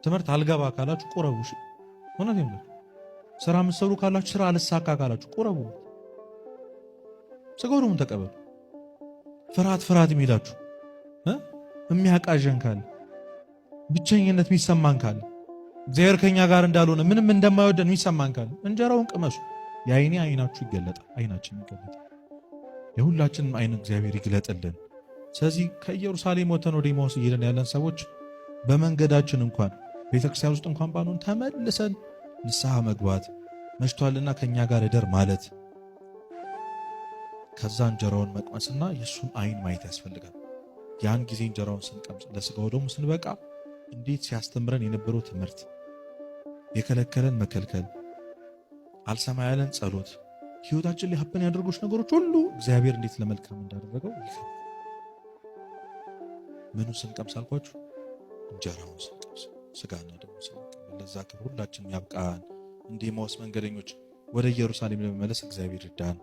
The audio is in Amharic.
ትምህርት አልገባ ካላችሁ ቁረቡ። እሺ እውነቴን ነው። ስራ የምትሰሩ ካላችሁ ስራ አልሳካ ካላችሁ ቁረቡ። ስጋውን ተቀበሉ። ፍርሃት የሚላችሁ የሚያቃዠን ካለ ብቸኝነት የሚሰማን ካለ እግዚአብሔር ከኛ ጋር እንዳልሆነ ምንም እንደማይወደን የሚሰማን ካለ እንጀራውን ቅመሱ። የአይኔ አይናችሁ ይገለጣል፣ አይናችን ይገለጣል። የሁላችንም አይን እግዚአብሔር ይግለጥልን። ስለዚህ ከኢየሩሳሌም ወተን ወደ ኤማሁስ እየሄድን ያለን ሰዎች በመንገዳችን እንኳን ቤተክርስቲያን ውስጥ እንኳን ባንሆን ተመልሰን ንስሐ መግባት መሽቷልና ከኛ ጋር እደር ማለት ከዛ እንጀራውን መቅመስና የሱን አይን ማየት ያስፈልጋል። ያን ጊዜ እንጀራውን ስንቀምስ ለስጋው ደግሞ ስንበቃ እንዴት ሲያስተምረን የነበረው ትምህርት፣ የከለከለን መከልከል፣ አልሰማ ያለን ጸሎት፣ ህይወታችን ላይ ሀብን ያደረጉት ነገሮች ሁሉ እግዚአብሔር እንዴት ለመልካም እንዳደረገው ይፈ ምኑ ስንቀምስ አልኳችሁ? እንጀራውን ስንቀምስ ስጋና ደግሞ ስንቀምስ። ለዛ ክብር ሁላችንም ያብቃን። እንደ ኤማሁስ መንገደኞች ወደ ኢየሩሳሌም ለመመለስ እግዚአብሔር ይርዳን።